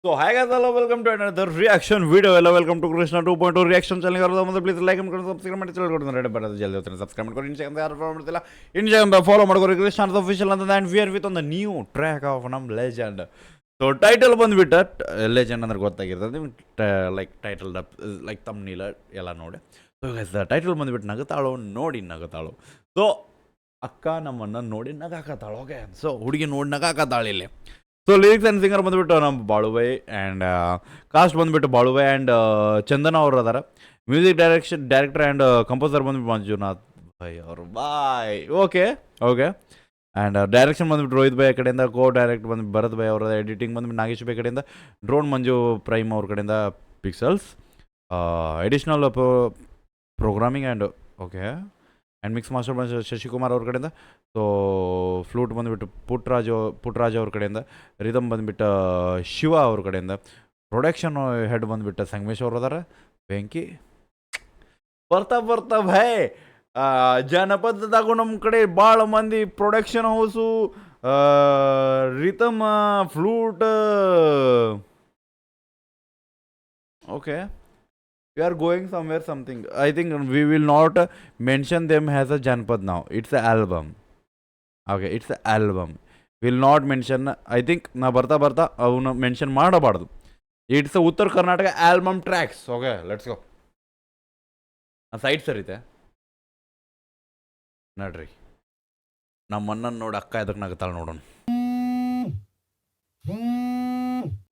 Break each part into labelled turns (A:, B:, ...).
A: So hi guys, hello, welcome to another reaction video. Hello, welcome to Krishna 2.0 reaction channel. Garu please like and subscribe ಮಾಡಿ channel ಕೊಡ್ತೀನಿ red button ಜಲ್ದಿ ಹೋಗ್ತೀನಿ subscribe ಮಾಡ್ಕೊಂಡು Instagram ಯಾರು follow ಮಾಡ್ತಿಲ್ಲ Instagram follow ಮಾಡ್ಕೊರಿ Krishna official ಅಂತ and we are with on the new track of ನಮ್ ಲೆಜೆಂಡ್. ಸೊ ಟೈಟಲ್ ಬಂದ್ಬಿಟ್ಟು ಲೆಜೆಂಡ್ ಅಂದ್ರೆ ಗೊತ್ತಾಗಿರ್ತದೆ ಲೈಕ್ ಟೈಟಲ್ ಲೈಕ್ ತಮ್ನೀಲ ಎಲ್ಲ ನೋಡಿ. ಸೊ ಗೈಸ್ ಟೈಟಲ್ ಬಂದ್ಬಿಟ್ಟು ನಗತಾಳೋ ನೋಡಿ ನಗತಾಳೋ. ಸೊ ಅಕ್ಕ ನಮ್ಮನ್ನ ನೋಡಿ ನಗಾಕತ್ತಾಳು. ಓಕೆ, ಸೊ ಹುಡುಗಿ ನೋಡಿ ನಗಾಕತ್ತಾಳು ಇಲ್ಲಿ. ಸೊ ಲಿರಿಕ್ಸ್ ಆ್ಯಂಡ್ ಸಿಂಗರ್ ಬಂದುಬಿಟ್ಟು ನಮ್ಮ ಬಾಳುಬೈ ಆ್ಯಂಡ್ ಕಾಸ್ಟ್ ಬಂದುಬಿಟ್ಟು ಬಾಳುಬೈ ಆ್ಯಂಡ್ ಚಂದನ ಅವರು ಅದಾರ. ಮ್ಯೂಸಿಕ್ ಡೈರೆಕ್ಟರ್ ಆ್ಯಂಡ್ ಕಂಪೋಸರ್ ಬಂದುಬಿಟ್ಟು ಮಂಜುನಾಥ್ ಬೈ ಅವರು ಬಾಯ್. ಓಕೆ ಆ್ಯಂಡ್ ಡೈರೆಕ್ಷನ್ ಬಂದುಬಿಟ್ಟು ರೋಹಿತ್ ಬೈ ಕಡೆಯಿಂದ, ಡೈರೆಕ್ಟ್ ಬಂದು ಭರತ್ ಬೈ ಅವರ, ಎಡಿಟಿಂಗ್ ಬಂದುಬಿಟ್ಟು ನಾಗೇಶ್ ಬೈ ಕಡೆಯಿಂದ, ಡ್ರೋನ್ ಮಂಜು ಪ್ರೈಮ್ ಅವ್ರ ಕಡೆಯಿಂದ, pixels additional programming and okay and mix master ಬಂದು ಶಶಿಕುಮಾರ್ ಅವ್ರ ಕಡೆಯಿಂದ. ಸೊ ಫ್ಲೂಟ್ ಬಂದುಬಿಟ್ಟು ಪುಟ್ರಾಜ್ ಅವ್ರ ಕಡೆಯಿಂದ, ರಿದಮ್ ಬಂದುಬಿಟ್ಟು ಶಿವ ಅವ್ರ ಕಡೆಯಿಂದ, ಪ್ರೊಡಕ್ಷನ್ ಹೆಡ್ ಬಂದುಬಿಟ್ಟು ಸಂಗಮೇಶ್ ಅವ್ರು ಅದಾರ. ಬೆಂಕಿ ಬರ್ತಾ ಭೈ ಜನಪದದಾಗೂ ನಮ್ಮ ಕಡೆ ಭಾಳ ಮಂದಿ production house, rhythm, flute. Okay, we are going somewhere something. I think we will not mention them as a Janpad now. It's an album. Okay, it's an album. Will not mention. I think na barta avuna mention ಮಾಡಬಾರ್ದು. It's a ಉತ್ತರ Karnataka album tracks. Okay, let's go. ಆ side ಸರಿತೆ ನಡ್ರಿ. ನಮ್ಮನ್ನ ನೋಡಿ ಅಕ್ಕ ಎದಕ್ಕೆ ನಗತಾಳ ನೋಡೋಣ.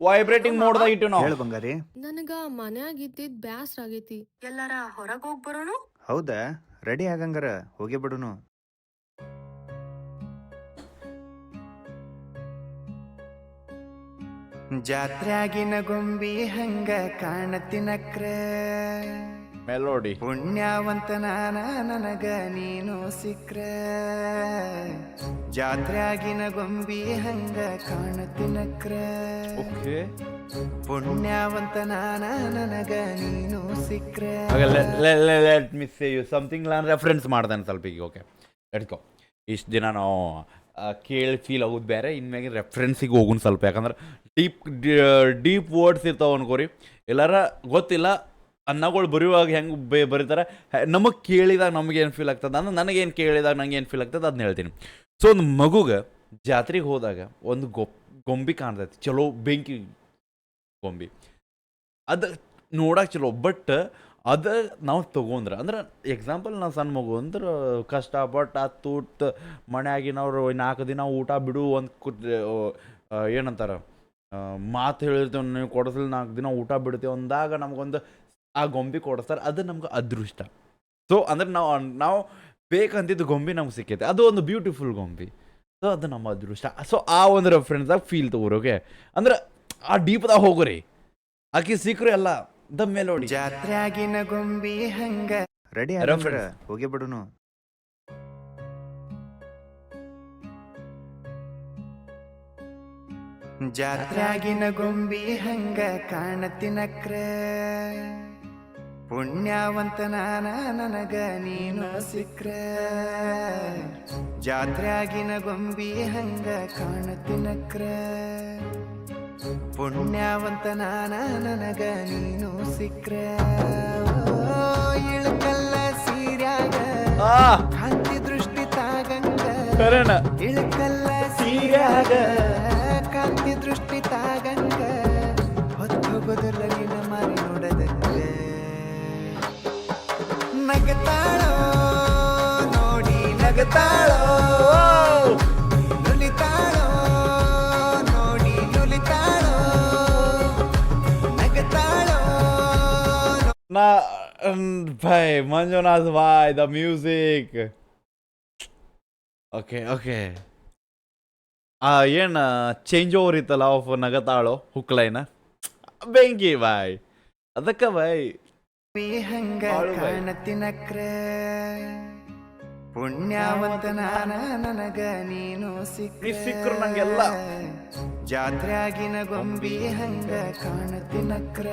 A: Vibrating ಮೋಡ್ದಾಗ ಇಟ್ಟು ನಾವು.
B: ಹೇಳು ಬಂಗಾರಿ.
C: ನನಗ ಮನ್ಯಾಗ ಇದ್ದಿದ್ ಬ್ಯಾಸ್ರ ಆಗೈತಿ. ಎಲ್ಲಾರ ಹೊರಗ್ ಹೋಗ್ ಬರೋಣ.
B: ಹೌದಾ, ರೆಡಿ ಆಗಂಗಾರ ಹೋಗಿ ಬಿಡುನು. ಜಾತ್ರೆಯಾಗಿನ ಗೊಂಬಿ ಹಂಗ ಕಾಣತಿನಕ್ರ,
A: ಮೆಲೋಡಿ
B: ಪುಣ್ಯವಂತ ನಾನ ನನಗ ನೀನು ಸಿಕ್ರ. ಜಾತ್ರೆಯಾಗಿನ ಗೊಂಬಿ ಹಂಗ ಕಾಣತಿನಕ್ರ,
A: ಓಕೆ
B: ಪುಣ್ಯವಂತ ನಾನ ನನಗ ನೀನು ಸಿಕ್ರ.
A: Let me say you something ನಾನು ರೆಫರೆನ್ಸ್ ಮಾಡ್ದೆ ಸ್ವಲ್ಪ ಈಗ. Okay let's go. ಇಷ್ಟು ದಿನ ನಾವು ಕೇಳಿ ಫೀಲ್ ಆಗೋದು ಬೇರೆ, ಇನ್ಮ್ಯಾಗ ರೆಫರೆನ್ಸಿಗೆ ಹೋಗೋಣ ಸ್ವಲ್ಪ. ಯಾಕಂದ್ರೆ ಡೀಪ್ ವರ್ಡ್ಸ್ ಇರ್ತಾವೆ ಅನ್ಕೋರಿ. ಎಲ್ಲಾರ ಗೊತ್ತಿಲ್ಲ ಅನ್ನಗಳು ಬರೆಯುವಾಗ ಹೆಂಗೆ ಬರೀತಾರೆ, ನಮಗೆ ಕೇಳಿದಾಗ ನಮಗೇನು ಫೀಲ್ ಆಗ್ತದೆ ಅಂದ್ರೆ ನನಗೇನು ಕೇಳಿದಾಗ ನಂಗೆ ಏನು ಫೀಲ್ ಆಗ್ತದೆ ಅದನ್ನ ಹೇಳ್ತೀನಿ. ಸೊ ಒಂದು ಮಗುಗೆ ಜಾತ್ರೆಗೆ ಹೋದಾಗ ಒಂದು ಗೊಂಬಿ ಕಾಣ್ತೈತಿ, ಚಲೋ ಬೆಂಕಿ ಗೊಂಬಿ, ಅದು ನೋಡಕ್ಕೆ ಚಲೋ. ಬಟ್ ಅದು ನಾವು ತೊಗೊಂಡ್ರೆ ಅಂದ್ರೆ ಎಕ್ಸಾಂಪಲ್ ನಾವು ಸಣ್ಣ ಮಗು ಅಂದ್ರೆ ಕಷ್ಟಪಟ್ಟು ತೂಟ್ ಮನೆಯಾಗಿನವ್ರು 4 ದಿನ ಊಟ ಬಿಡು ಒಂದು ಏನಂತಾರೆ ಮಾತು ಹೇಳಿರ್ತೇವೆ, ನೀವು ಕೊಡಿಸಲಿ 4 ದಿನ ಊಟ ಬಿಡ್ತೇವೆ ಅಂದಾಗ ನಮಗೊಂದು ಆ ಗೊಂಬಿ ಕೊಡಿಸ್ತಾರೆ. ಅದು ನಮ್ಗೆ ಅದೃಷ್ಟ. ಸೊ ಅಂದ್ರೆ ನಾವು ಬೇಕಂತಿದ್ದು ಗೊಂಬಿ ನಮ್ಗೆ ಸಿಕ್ಕೈತೆ, ಅದು ಒಂದು ಬ್ಯೂಟಿಫುಲ್ ಗೊಂಬಿ. ಸೊ ಅದು ನಮ್ಮ ಅದೃಷ್ಟ. ಸೊ ಆ ಒಂದು ರೆಫರೆನ್ಸ್ದಾಗ ಫೀಲ್ ತಗೋರಿ. ಓಕೆ ಅಂದ್ರೆ ಆ ಡೀಪ್ದಾಗ ಹೋಗ್ರಿ, ಆಕಿ ಸಿಕ್ರು ಎಲ್ಲ ದ ಮೆಲೋಡಿ.
B: ಜಾತ್ರೆಯಾಗಿನ ಗೊಂಬಿ ಹಂಗ ರೆಡಿ ಹೋಗಿ ಬಿಡುನು. ಜಾತ್ರೆಯಾಗಿನ ಗೊಂಬಿ ಹಂಗ ಕಾಣತಿನಕ್ರ, ಪುಣ್ಯವಂತ ನಾನ ನನಗ ನೀನು ಸಿಕ್ರ. ಜಾತ್ರೆಯಾಗಿನ ಗೊಂಬಿ ಹಂಗ ಕಾಣತಿನಕ್ರ, ಪುಣ್ಯವಂತ ನಾನ ನನಗ ನೀನು ಸಿಕ್ರ. ಇಳಕಲ್ಲ ಸೀರ್ಯಾಗ ಕಾಂತಿ ದೃಷ್ಟಿ ತಾಗಂಗ, ಇಳಕಲ್ಲ ಸೀರ್ಯಾಗ ಕಾಂತಿ ದೃಷ್ಟಿ ತಾಗಂಗ, ಹೊತ್ತು ಬದಲಿನ ಮಾರಿ ನೋಡದಂಗ. ನಗತಾಳೋ ನೋಡಿ ನಗತಾಳೋ, ನುಲಿತಾಳೋ ನೋಡಿ ನುಲಿತಾಳೋ, ನಗತಾಳೋ.
A: ಭಾಯ್ ಮಂಜುನಾಥ್ ಭಾಯ್, ದ ಮ್ಯೂಸಿಕ್. ಓಕೆ ಏನು ಚೇಂಜ್ ಓವರ್ ಇತ್ತಲ್ಲ ಆಫ್ ನಗತಾಳೋ ಹುಕ್ಲೈನ ಬೆಂಕಿ ಬಾಯ್. ಅದಕ್ಕೆ ಬಾಯ್
B: ಹಂಗ ಕಾಣತಿನಕ್ರ, ಪುಣ್ಯವಂತ ನಾನ ನನಗ ನೀನು
A: ಸಿಕ್ರು ನಂಗೆಲ್ಲ.
B: ಜಾತ್ರೆಯಾಗಿನ ಗೊಂಬಿ ಹಂಗ ಕಾಣತಿನಕ್ರ,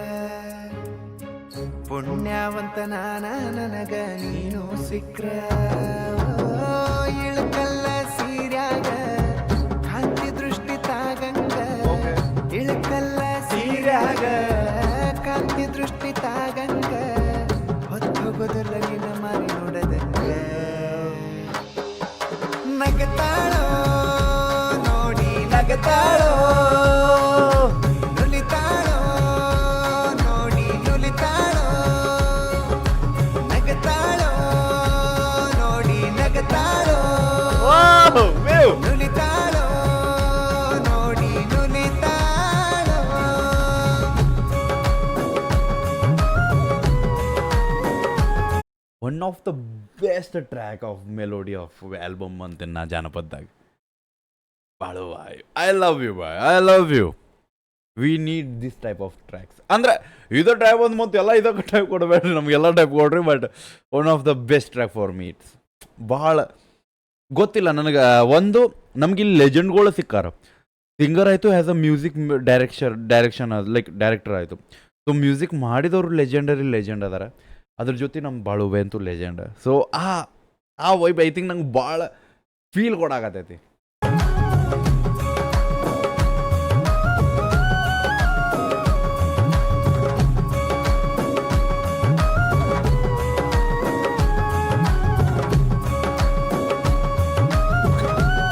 B: ಪುಣ್ಯವಂತ ನಾನ ನನಗ ನೀನು ಸಿಕ್ರ. ಇಳಕಲ್ಲ ಸೀರ್ಯಾಗ ಕಾಂತಿ ದೃಷ್ಟಿ ತಾಗಂಗ, ಇಳಕಲ್ಲ ಸೀರ್ಯಾಗ ಮ್ಯಾಗ ಕಾಂತಿ ದೃಷ್ಟಿ ತಾಗಂಗ ಹೊತ್ತೋಗೋದಲ್ಲಿನ ಮಾರಿ ನೋಡದಂಗ ನಗತಾಳೋ ನೋಡಿ ನಗತಾಳೋ ನುಲಿತಾಳೋ ನೋಡಿ ನುಲಿತಾಳೋ ನಗತಾಳೋ ನೋಡಿ ನಗತಾಳೋ ನುಲಿತಾಳೋ ನೋಡಿ ನುಲಿತಾಳೋ.
A: One of the best track of melody of album ಅಂತ ನಾ ಜಾನಪದದಾಗ ಬಾಳು ಬಾಯ್ ಐ ಲವ್ ಯು ಬಾಯ್ I love you. We need this type of tracks. ಅಂದರೆ ಇದೇ ಟೈಪ್ ಒಂದು ಮತ್ತು ಎಲ್ಲ ಇದಕ್ಕೆ ಟೈಪ್ ಕೊಡಬೇಡ್ರಿ, ನಮಗೆಲ್ಲ ಟೈಪ್ ಕೊಡ್ರಿ. But one of the best track for me. It's ಭಾಳ ಗೊತ್ತಿಲ್ಲ ನನಗೆ. ಒಂದು ನಮಗಿಲ್ಲಿ ಲೆಜೆಂಡ್ಗಳು ಸಿಕ್ಕಾರ. ಸಿಂಗರ್ ಆಯಿತು, as a music direction like director ಆಯಿತು. ಸೊ ಮ್ಯೂಸಿಕ್ ಮಾಡಿದವರು ಲೆಜೆಂಡ್ ಅದಾರ. ಅದ್ರ ಜೊತೆ ನಮ್ಮ ಬಾಳುಬೆ ಅಂತೂ ಲೆಜೆಂಡ್. ಸೊ ಆ ವೈಬ್ ಐ ಥಿಂಕ್ ನಂಗೆ ಭಾಳ ಫೀಲ್ ಕೊಡಾಕತ್ತೈತಿ.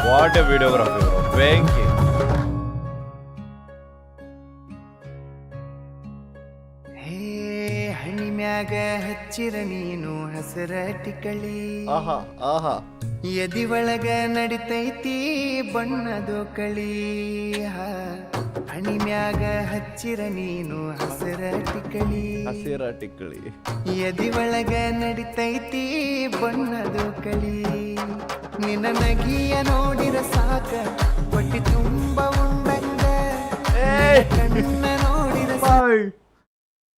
A: ವಾಟ್ ಎ ವಿಡಿಯೋಗ್ರಫಿ ಬೆಂಕಿ.
B: ಹೇ ಹಣಿಮ್ಯಾಗ ಹಚ್ಚಿರ ನೀನು ಹಸರ ಟಿಕಳಿ
A: ಆಹಾ ಆಹಾ
B: ಎದಿ ಒಳಗ ನಡಿತೈತಿ ಬಣ್ಣದು ಕಳಿ. ಹಣಿಮ್ಯಾಗ ಹಚ್ಚಿರ ನೀನು ಹಸರ ಟಿಕಳಿ
A: ಹಸಿರ ಟಿಕ್ಕಳಿ
B: ಎದಿ ಒಳಗ ನಡಿತೈತಿ ಬಣ್ಣದು ಕಳಿ. ನಿನ್ನ ನಗಿಯ ನೋಡಿರ ಸಾಕ ಹೊಟ್ಟಿ ತುಂಬ ಉಂಡಂಗ ಕಣ್ಣ ನೋಡಿರ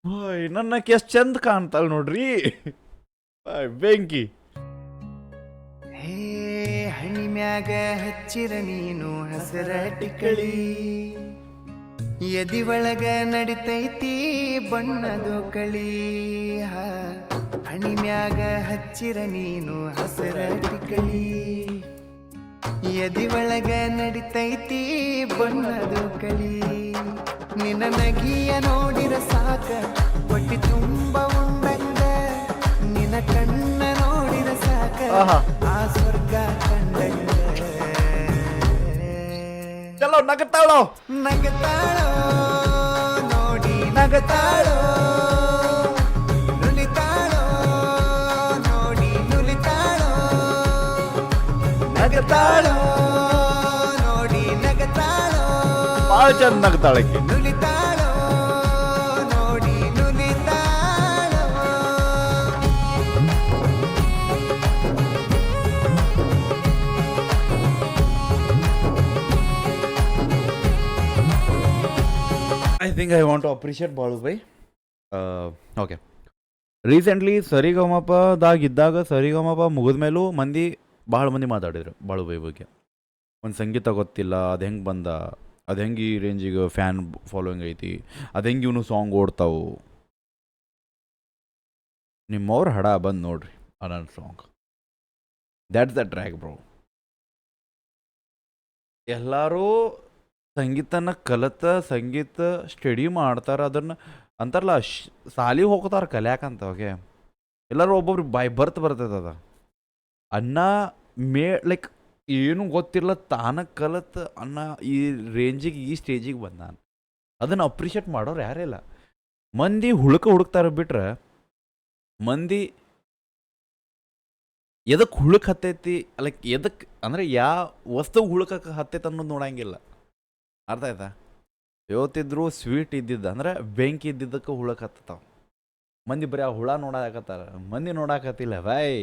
A: ಬಾಯ್ ನನ್ನಕ್ಕೆ ಎಷ್ಟು ಚಂದ ಕಾಣ್ತಾಳ ನೋಡ್ರಿ. ಬಾಯ್ ಬೆಂಕಿ.
B: ಹೇ ಹಣಿಮ್ಯಾಗ ಹಚ್ಚಿರ ನೀನು ಹಸರ ಟಿಕಳಿ ಎದಿ ಒಳಗ ನಡಿತೈತಿ ಬಣ್ಣದು ಕಳಿ. ಹಣಿಮ್ಯಾಗ ಹಚ್ಚಿರ ನೀನು ಹಸರ ಟಿಕಳಿ ಎದಿ ಒಳಗ ನಡಿತೈತಿ ಬಣ್ಣದು ಕಳಿ. ನಿನ್ನ ನಗಿಯ ನೋಡಿರ ಸಾಕ ಹೊಟ್ಟಿ ತುಂಬ ಉಂಡಂಗ ನಿನ್ನ ಕಣ್ಣ ನೋಡಿರ ಸಾಕ ಆ ಸ್ವರ್ಗ ಕಂಡಂಗ.
A: ಚಲೋ ನಗತಾಳೋ
B: ನಗತಾಳೋ ನೋಡಿ ನಗತಾಳೋ ನುಲಿತಾಳೋ ನೋಡಿ ನುಲಿತಾಳೋ ನಗತಾಳೋ ನೋಡಿ ನಗತಾಳೋ
A: ಭಾಳ ಚಂದ ನಗತಾಳಕ್ಕೆ.
B: ನುಲಿತಾಳೋ ನೋಡಿ ನುಲಿತಾಳೋ.
A: I think I want to appreciate Balu ಬೈ. ಓಕೆ, ರೀಸೆಂಟ್ಲಿ ಸರಿಗಮಪದಾಗಿದ್ದಾಗ ಸರಿಗಮಪ ಮುಗಿದ ಮೇಲೂ ಭಾಳ ಮಂದಿ ಮಾತಾಡಿದ್ರು ಬಾಳು ಬೈ ಬಗ್ಗೆ. ಒಂದು ಸಂಗೀತ ಗೊತ್ತಿಲ್ಲ, ಅದು ಹೆಂಗೆ ಬಂದ, ಅದು ಹೆಂಗೆ ಈ ರೇಂಜಿಗೆ ಫ್ಯಾನ್ ಫಾಲೋಯಿಂಗ್ ಐತಿ, ಅದು ಹೆಂಗೆ ಇವನು ಸಾಂಗ್ ಓಡ್ತಾವು. ನಿಮ್ಮವ್ರ ಹಡ ಬಂದು ನೋಡ್ರಿ ಅನ್ನೋ song. That's the track bro. ಎಲ್ಲರೂ ಸಂಗೀತನ ಸಂಗೀತ ಸ್ಟಡಿ ಮಾಡ್ತಾರೆ. ಅದನ್ನು ಅಂತಾರಲ್ಲ ಸಾಲಿಗೆ ಹೋಗ್ತಾರೆ ಕಲ್ಯಾಕಂತ. ಓಕೆ, ಎಲ್ಲರೂ ಒಬ್ಬೊಬ್ರು ಬರ್ತೈತೆ ಅದ ಅನ್ನ ಲೈಕ್ ಏನೂ ಗೊತ್ತಿಲ್ಲ ತಾನ ಅನ್ನ ಈ ರೇಂಜಿಗೆ ಈ ಸ್ಟೇಜಿಗೆ ಬಂದಾನ. ಅದನ್ನು ಅಪ್ರಿಷಿಯೇಟ್ ಮಾಡೋರು ಯಾರಿಲ್ಲ. ಮಂದಿ ಹುಡುಕ್ತಾರೆ ಬಿಟ್ರೆ ಮಂದಿ ಎದಕ್ಕೆ ಹುಳುಕ್ ಹತ್ತೈತಿ, ಲೈಕ್ ಎದಕ್ಕೆ ಅಂದರೆ ಯಾವ ವಸ್ತು ಹುಳುಕಕ್ಕೆ ಹತ್ತೈತೆ ಅನ್ನೋದು ನೋಡಂಗಿಲ್ಲ. ಅರ್ಥ ಆಯ್ತಾ? ಇವತ್ತಿದ್ರು ಸ್ವೀಟ್ ಇದ್ದಿದ್ದು ಅಂದರೆ ಬೆಂಕಿ ಇದ್ದಿದ್ದಕ್ಕೆ ಹುಳಕ್ಕೆ ಹತ್ತತಾವ. ಮಂದಿ ಬರೀ ಆ ಹುಳ ನೋಡಾಕತ್ತಾರ, ಮಂದಿ ನೋಡಾಕತ್ತಿಲ್ಲ ಬಾಯ್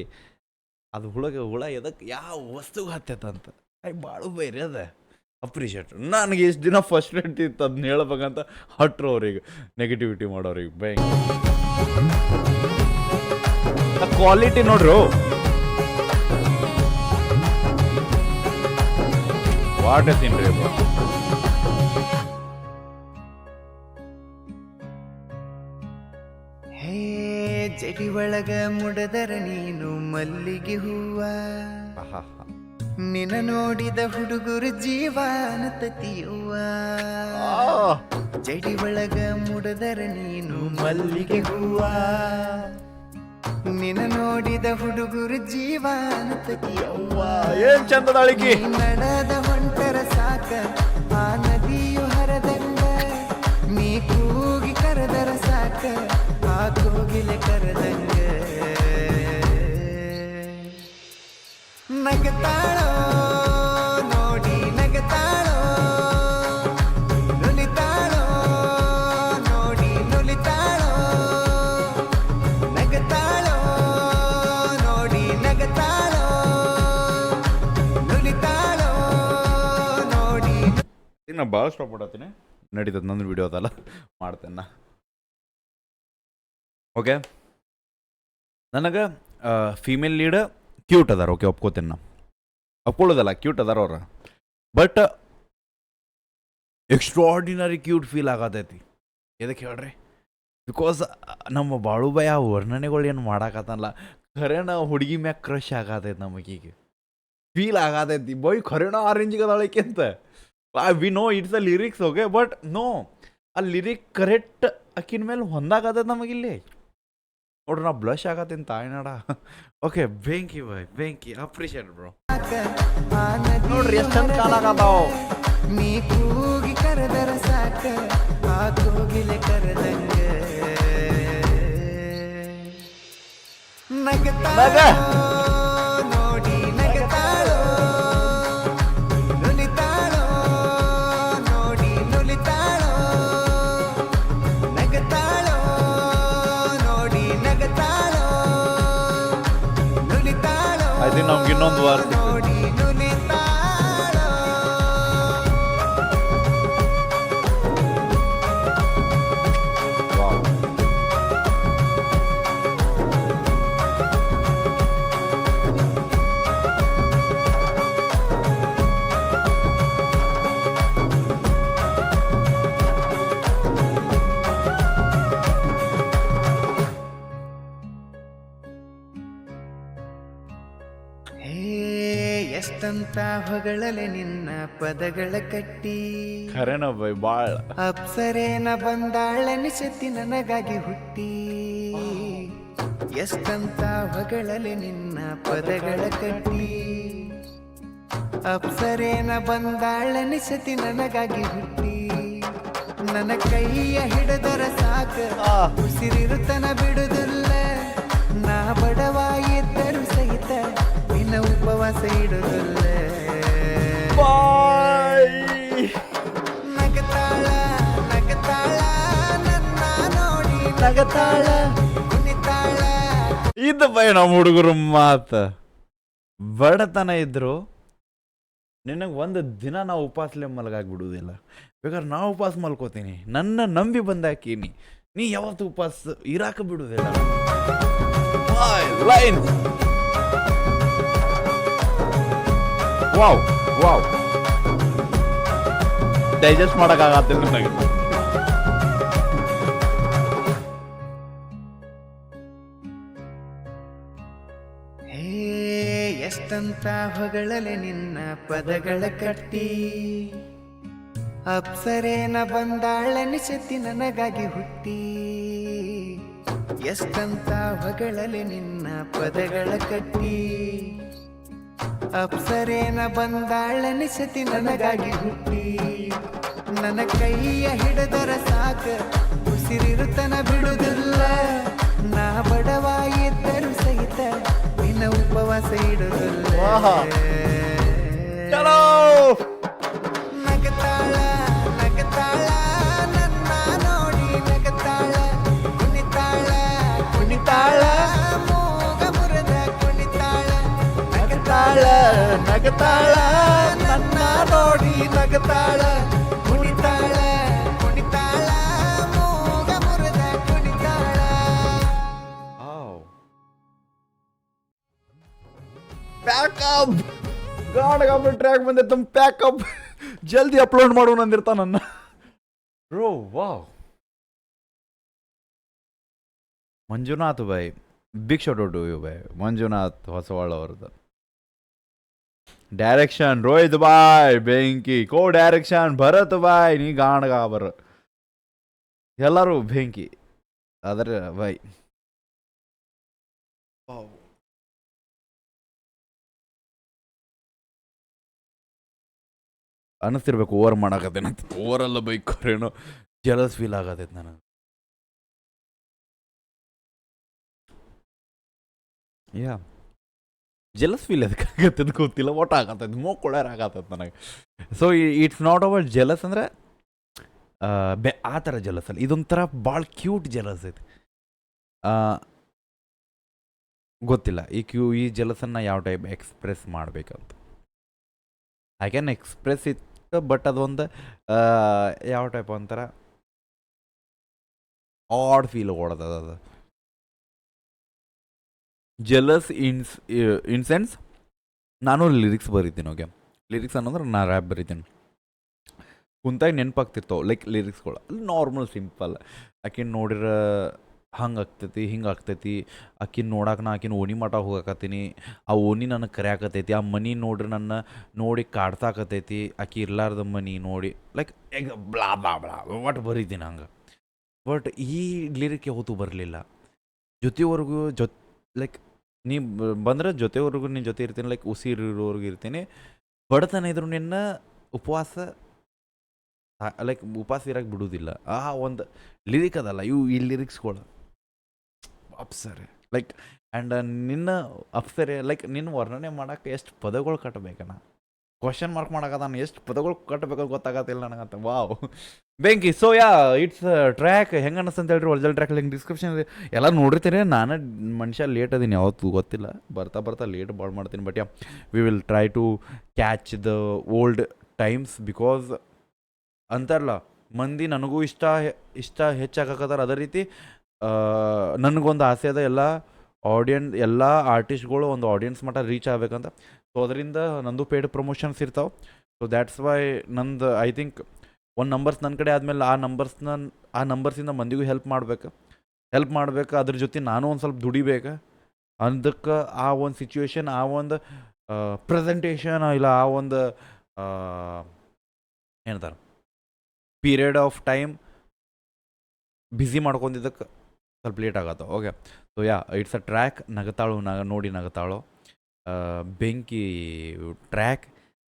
A: ಅದು ಹುಳ ಎದಕ್ಕೆ ಯಾವ ವಸ್ತುಗೆ ಹತ್ತೈತಂತ. ಭಾಳ ಬೇರೆ ಅದ ಅಪ್ರಿಷಿಯೇಟ್. ನನಗೆ ಎಷ್ಟು ದಿನ ಫಸ್ಟ್ ರೇಟ್ ಇತ್ತು ಅದನ್ನ ಹೇಳ್ಬೇಕಂತ ಹಟ್ರು ಅವ್ರಿಗೆ ನೆಗೆಟಿವಿಟಿ ಮಾಡೋರಿಗೆ. ಬೆಂಕಿ ಕ್ವಾಲಿಟಿ ನೋಡ್ರು. ವಾಟ್ ತಿನ್ರಿ
B: ಹೇ ಜಡಿ ಒಳಗ ಮುಡದರ ನೀನು ಮಲ್ಲಿಗೆ ಹೂವ, ನಿನ ನೋಡಿದ ಹುಡುಗರು ಜೀವನ ತತಿಯುವ. ಜಡಿ ಒಳಗ ಮುಡದರ ನೀನು ಮಲ್ಲಿಗೆ ಹೂವ ನಿನ್ನ ನೋಡಿದ ಹುಡುಗರು ಜೀವ ಅನ್ನತಕಿಯವ್ವ
A: ಏನ್ ಚಂದದಾಳಿಕಿ
B: ನಡೆದ ಹೊಂಟರ ಸಾಕ ಆ ನದಿಯು ಹರದಂಗ ನೀ ಕೂಗಿ ಕರೆದರ ಸಾಕ ಆ ಕೋಗಿಲೆ ಕರೆದಂಗ ನಗತಾಳೋ ನೋಡಿ ನಗತಾಳೋ ನುಲಿತಾಳೋ ನೋಡಿ ನುಲಿತಾಳೋ ನಗತಾಳೋ ನೋಡಿ ನಗತಾಳೋ ನುಲಿತಾಳೋ ನೋಡಿ
A: ನಾ ಭಾಳ ಇಷ್ಟಪಡತ್ತೀನಿ ನಡೀತದೆ ನಂದು ವಿಡಿಯೋ ಅದಲ್ಲ ಮಾಡ್ತೇನೆ ನಾ ಓಕೆ ನನಗೆ ಫೀಮೇಲ್ ಲೀಡ್ ಕ್ಯೂಟ್ ಅದಾರ ಓಕೆ ಒಪ್ಕೋತೀನಿ ನಾ ಒಪ್ಕೊಳ್ಳೋದಲ್ಲ ಕ್ಯೂಟ್ ಅದಾರ ಅವ್ರ ಬಟ್ ಎಕ್ಸ್ಟ್ರಾರ್ಡಿನರಿ ಕ್ಯೂಟ್ ಫೀಲ್ ಆಗತೈತಿ ಎದಕ್ಕೆ ಹೇಳ್ರಿ ಬಿಕಾಸ್ ನಮ್ಮ ಬಾಳುಬಾಯಿ ಆ ವರ್ಣನೆಗಳು ಏನು ಮಾಡಾಕತ್ತಲ್ಲ ಖರೇನ ಹುಡುಗಿ ಮ್ಯಾಗ ಕ್ರಶ್ ಆಗತೈತಿ ನಮಗೀಗ ಫೀಲ್ ಆಗತೈತಿ ಬಾಯ್ ಖರೇನ ಆ ರೇಂಜಿಗೆ ಅದಾಳಕ್ಕೆ ಅಂತ we know it's a lyrics okay but no ಆ ಲಿರಿಕ್ ಕರೆಕ್ಟ್ ಅಕ್ಕಿನ ಮೇಲೆ ಹೊಂದಾಗತೈತಿ ನಮಗಿಲ್ಲಿ ನೋಡ್ರಿ ನಾ ಬ್ಲಶ್ ಆಗತ್ತೀನಿ ತಾಯಿನಾಡ ಓಕೆ ಬೆಂಕಿ ಬಾಯ್ ಬೆಂಕಿ ಅಪ್ರಿಷಿಯೇಟ್ ಬ್ರೋ ನೋಡ್ರಿ ಎಷ್ಟು ಚಂದ ಕಾಲಾಗತ್ತಾವ
B: ನೀ ಕೂಗಿ ಕರೆದರ ಸಾಕ ಆ ಕೋಗಿಲೆ ಕರೆದಂಗ ನಗತಾಳೋ ನೋಡಿ ನಗತಾಳೋ ನುಲಿತಾಳೋ ನೋಡಿ ನುಲಿತಾಳೋ ನಗತಾಳೋ ನೋಡಿ ನಗತಾಳೋ ನುಲಿತಾಳೋ
A: ಐ ಥಿಂಕ್ ನಮ್ಗೆ ಇನ್ನೊಂದು ವಾರ
B: ನೋಡಿ ನುಲಿತಾಳೋ ಎಷ್ಟಂತ ಹೊಗಳಲೆ ನಿನ್ನ ಪದಗಳ ಕಟ್ಟಿ
A: ಖರೇನ ಬಾಯ್ ಭಾಳ
B: ಅಪ್ಸರೇನ ಬಂದಾಳನಿಸತಿ ನನಗಾಗಿ ಹುಟ್ಟಿ ಎಷ್ಟಂತ ಹೊಗಳಲೆ ನಿನ್ನ ಪದಗಳ ಕಟ್ಟಿ ಅಪ್ಸರೇನ ಬಂದಾಳನಿಸತಿ ನನಗಾಗಿ ಹುಟ್ಟಿ ನನ್ನ ಕೈಯ ಹಿಡಿದರ ಸಾಕ ಉಸಿರಿರುತನ ಬಿಡುದಿಲ್ಲ ನಾ ಬಡವ ಇದ್ದರು ಸಹಿತ ನಿನ್ನ ಉಪವಾಸ ಇಡುದಿಲ್ಲ ನಗತಾಳ ನಗತಾಳ ನನ್ನ ನೋಡಿ ನಗತಾಳ ಕುಣಿತಾಳ
A: ಇದು ಬೈ ನಮ್ಮ ಹುಡುಗರು ಮಾತು ಬಡತನ ಇದ್ರು ನಿನಗೆ ಒಂದು ದಿನ ನಾವು ಉಪವಾಸಲೆ ಮಲಗಾಗ್ಬಿಡುವುದಿಲ್ಲ ಬೇಕಾದ್ರೆ ನಾವು ಉಪವಾಸ ಮಲ್ಕೋತೀನಿ ನನ್ನ ನಂಬಿ ಬಂದಾಕೀನಿ ನೀ ಯಾವತ್ತು ಉಪವಾಸ ಇರಾಕ ಬಿಡುವುದಿಲ್ಲ ಲೈನ್ ವಾವ್ ವಾವ್ ಡೈಜೆಸ್ಟ್ ಮಾಡೋಕ್ಕಾಗತ್ತಿಲ್ಲ ನನಗೆ
B: ಎಷ್ಟಂತ ಹೊಗಳಲೆ ನಿನ್ನ ಪದಗಳ ಕಟ್ಟಿ ಅಪ್ಸರೇನ ಬಂದಾಳನಿಸತಿ ನನಗಾಗಿ ಹುಟ್ಟಿ ಎಷ್ಟಂತ ಹೊಗಳಲೆ ನಿನ್ನ ಪದಗಳ ಕಟ್ಟಿ ಅಪ್ಸರೇನ ಬಂದಾಳನಿಸತಿ ನನಗಾಗಿ ಹುಟ್ಟಿ ನನ್ನ ಕೈಯ ಹಿಡಿದರ ಸಾಕ ಉಸಿರಿರುತನ ಬಿಡುದಿಲ್ಲ ನಾ ಬಡವ ಇದ್ದರು ಸಹಿತ ನಿನ್ನ ಉಪವಾಸ ಇಡುದಿಲ್ಲ ನಗತಾಳ ನಗತಾಳ ನನ್ನ ನೋಡಿ ನಗತಾಳ ಕುಣಿತಾಳ ಕುಣಿತಾಳ ಮೂಗ ಮುರದ ಕುಣಿತಾಳ ನಗತಾಳ ನಗತಾಳ ನನ್ನ ನೋಡಿ ನಗತಾಳ ಕುಣಿತಾಳ ಕುಣಿತಾಳ ಮೂಗ ಮುರದ ಕುಣಿತಾಳ
A: ಪ್ಯಾಕಪ್ ಗಾಢ ಟ್ರ್ಯಾಕ್ ಬಂದೆ ತಮ್ಮ ಪ್ಯಾಕಪ್ ಜಲ್ದಿ ಅಪ್ಲೋಡ್ ಮಾಡು ಅಂದಿರ್ತಾ ನನ್ನ ಬ್ರೋ ವಾವ್ ಮಂಜುನಾಥ್ ಬಾಯ್ ಬಿಗ್ ಶಾಟ್ ಔಟ್ ಯು ಬಾಯ್ ಮಂಜುನಾಥ್ ಹೊಸವಾಳ ಅವ್ರದ್ದು ಡೈರೆಕ್ಷನ್ ರೋಹಿತ್ ಬಾಯ್ ಬೆಂಕಿ ಕೋ ಡೈರೆಕ್ಷನ್ ಭರತ್ ಬಾಯ್ ನೀ ಗಾಣಗ ಬರ ಎಲ್ಲರೂ ಬೆಂಕಿ ಅದರ ಬೈ ಅನ್ನಿಸ್ತಿರ್ಬೇಕು ಓವರ್ ಮಾಡಾಕತ್ತೇನಂತ ಓವರಲ್ಲ ಬೈಕ್ ಏನೋ ಜಲಸ್ ಫೀಲ್ ಆಗತೈತೆ ನನಗೆ ಯಾ ಜಲಸ್ ಫೀಲ್ ಅದಕ್ಕೆ ಆಗತ್ತದ ಗೊತ್ತಿಲ್ಲ ಒಟ್ಟು ಆಗತ್ತೈತೆ ಮೋಕೊಳರ್ ಆಗತ್ತೈತೆ ನನಗೆ so it's not hour jealous ಅಂದರೆ ಆ ಥರ ಜಲಸ್ ಅಲ್ಲ ಇದೊಂಥರ ಭಾಳ ಕ್ಯೂಟ್ ಜಲಸ್ ಐತಿ ಗೊತ್ತಿಲ್ಲ ಈ ಜಲಸನ್ನು ಯಾವ ಟೈಪ್ ಎಕ್ಸ್ಪ್ರೆಸ್ ಮಾಡಬೇಕಂತ I can express it but ಅದೊಂದು ಯಾವ ಟೈಪ್ ಒಂಥರ ಆಡ್ ಫೀಲ್ ಕೊಡ್ತದ ಅದು ಜಲಸ್ ಇನ್ ಸೆನ್ಸ್ ನಾನು ಲಿರಿಕ್ಸ್ ಬರೀತೀನಿ ಓಕೆ ಲಿರಿಕ್ಸ್ ಅನ್ನೋದ್ರೆ ನಾನು ರ್ಯಾಪ್ ಬರೀತೀನಿ ಕುಂತಾಗ ನೆನಪಾಗ್ತಿರ್ತಾವೆ ಲೈಕ್ ಲಿರಿಕ್ಸ್ಗಳು ಅಲ್ಲಿ ನಾರ್ಮಲ್ ಸಿಂಪಲ್ ಆಕಿನ ನೋಡಿರ ಹಂಗೆ ಆಗ್ತೈತಿ ಹಿಂಗೆ ಆಗ್ತೈತಿ ಆಕಿನ ನೋಡಕ್ಕೆ ನಾ ಆಕಿನ ಓಣಿ ಮಠ ಹೋಗಾಕತ್ತೀನಿ ಆ ಓಣಿ ನನಗೆ ಕರೆಯಾಕತ್ತೈತಿ ಆ ಮನಿ ನೋಡ್ರಿ ನನ್ನ ನೋಡಿ ಕಾಡ್ಸಾಕತ್ತೈತಿ ಆಕಿ ಇರ್ಲಾರ್ದ ಮನಿ ನೋಡಿ ಲೈಕ್ ಬ್ಲಾ ಬ್ಲಾ ಬ್ಲಾ ಒಟ್ಟು ಬರೀತೀನಿ ಹಂಗೆ ಬಟ್ ಈ ಲಿರಿಕ್ ಯಾವತ್ತೂ ಬರಲಿಲ್ಲ ಜೊತೆವರೆಗೂ ಲೈಕ್ ನೀ ಬಂದರೆ ಜೊತೆವರೆಗೂ ನಿನ್ನ ಜೊತೆ ಇರ್ತೀನಿ ಲೈಕ್ ಉಸಿರಿರೋರ್ಗು ಇರ್ತೀನಿ ಬಡತನ ಇದ್ರು ನಿನ್ನ ಉಪವಾಸ ಲೈಕ್ ಉಪವಾಸ ಇರೋಕೆ ಬಿಡೋದಿಲ್ಲ ಆ ಒಂದು ಲಿರಿಕ್ ಅದಲ್ಲ ಈ ಲಿರಿಕ್ಸ್ಗಳು ಅಪ್ಸರೆ ಲೈಕ್ ಆ್ಯಂಡ್ ನಿನ್ನ ಅಪ್ಸರೆ ಲೈಕ್ ನಿನ್ನ ವರ್ಣನೆ ಮಾಡೋಕ್ಕೆ ಎಷ್ಟು ಪದಗಳು ಕಟ್ಟಬೇಕಣ್ಣ ಕ್ವಶನ್ ಮಾರ್ಕ್ ಮಾಡೋಕೆ ನಾನು ಎಷ್ಟು ಪದಗಳು ಕಟ್ಟಬೇಕು ಗೊತ್ತಾಗತ್ತಿಲ್ಲ ನನಗಂತ ವಾವ್ ಬೆಂಕಿ ಸೊ ಯಾ ಇಟ್ಸ್ ಟ್ರ್ಯಾಕ್ ಹೆಂಗೆ ಅನ್ನಿಸ್ತಂತ ಹೇಳ್ರಿ ಒರಿಜಿನಲ್ ಟ್ರ್ಯಾಕ್ ಲಿಂಕ್ ಡಿಸ್ಕ್ರಿಪ್ಷನ್ ಎಲ್ಲ ನೋಡಿರ್ತೀರಿ ನಾನು ಮನುಷ್ಯ ಲೇಟ್ ಅದೀನಿ ಯಾವತ್ತೂ ಗೊತ್ತಿಲ್ಲ ಬರ್ತಾ ಲೇಟ್ ಭಾಳ ಮಾಡ್ತೀನಿ but yeah we will try to catch the old times because ಅಂತಾರಲ್ಲ ಮಂದಿ ನನಗೂ ಇಷ್ಟ ಹೆಚ್ಚಾಗತ್ತಾರ ಅದೇ ರೀತಿ ನನಗೊಂದು ಆಸೆ ಅದ ಎಲ್ಲ ಆರ್ಟಿಸ್ಟ್ಗಳು ಒಂದು ಆಡಿಯನ್ಸ್ ಮಟ್ಟ ರೀಚ್ ಆಗ್ಬೇಕಂತ ಸೊ ಅದರಿಂದ ನಂದು ಪೇಯ್ಡ್ ಪ್ರಮೋಷನ್ಸ್ ಇರ್ತಾವೆ ಸೊ ದ್ಯಾಟ್ಸ್ ವೈ ನಂದು ಐ ಥಿಂಕ್ ಒಂದು ನಂಬರ್ಸ್ ನನ್ನ ಕಡೆ ಆದಮೇಲೆ ಆ ನಂಬರ್ಸಿಂದ ಮಂದಿಗೂ ಹೆಲ್ಪ್ ಮಾಡ್ಬೇಕು ಅದ್ರ ಜೊತೆ ನಾನು ಒಂದು ಸ್ವಲ್ಪ ದುಡಿಬೇಕು ಅದಕ್ಕೆ ಆ ಒಂದು ಸಿಚುವೇಶನ್ ಆ ಒಂದು ಪ್ರೆಸೆಂಟೇಷನ್ ಇಲ್ಲ ಆ ಒಂದು ಏನಂತಾರೆ ಪೀರಿಯಡ್ ಆಫ್ ಟೈಮ್ ಬ್ಯುಸಿ ಮಾಡ್ಕೊಂಡಿದ್ದಕ್ಕೆ ಸ್ವಲ್ಪ ಲೇಟ್ ಆಗತ್ತೆ okay so yeah it's a track ನಗತಾಳು ನೋಡಿ ನಗತಾಳು ಬೆಂಕಿ track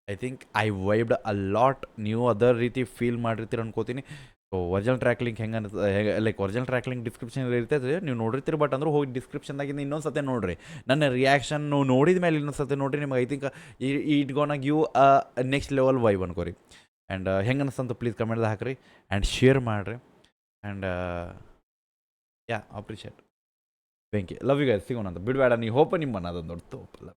A: I think I vibed a lot ನೀವು ಅದರ್ ರೀತಿ ಫೀಲ್ ಮಾಡಿರ್ತೀರ ಅನ್ಕೋತೀನಿ ಸೊ ಒರಿಜಿನಲ್ ಟ್ರ್ಯಾಕ್ ಲಿಂಕ್ ಹೆಂಗೆ like original track link description ಇರ್ತೈತೆ ನೀವು ನೋಡಿರ್ತೀರಿ ಬಟ್ ಅಂದ್ರೆ ಹೋಗಿ ಡಿಸ್ಕ್ರಿಪ್ಷನ್ದಾಗಿಂದ ಇನ್ನೊಂದು ಸತಿ ನೋಡಿರಿ ನನ್ನ ರಿಯಾಕ್ಷನ್ ನೋಡಿದ ಮೇಲೆ ಇನ್ನೊಂದು ಸತಿ ನೋಡಿರಿ ನಿಮ್ಗೆ I think it gonna give next level vibe ಅನ್ಕೋರಿ ಆ್ಯಂಡ್ ಹೆಂಗೆ ಅನ್ನಿಸ್ತಂತ ಪ್ಲೀಸ್ ಕಮೆಂಟ್ದಾಗ ಹಾಕಿರಿ ಆ್ಯಂಡ್ ಶೇರ್ ಮಾಡಿರಿ ಆ್ಯಂಡ್ ಯಾ ಅಪ್ರಿಷಿಯೇಟ್ ಬೆಂಕಿ ಲವ್ ಯು ಗೈಸ್ ಸಿಗೋಣ ಅಂತ ಬಿಡಬೇಡ ನೀ ಹೋಪ ನಿಮ್ಮ ಅದೊಂದು ದೊಡ್ಡ ತೋಪಲ್ಲ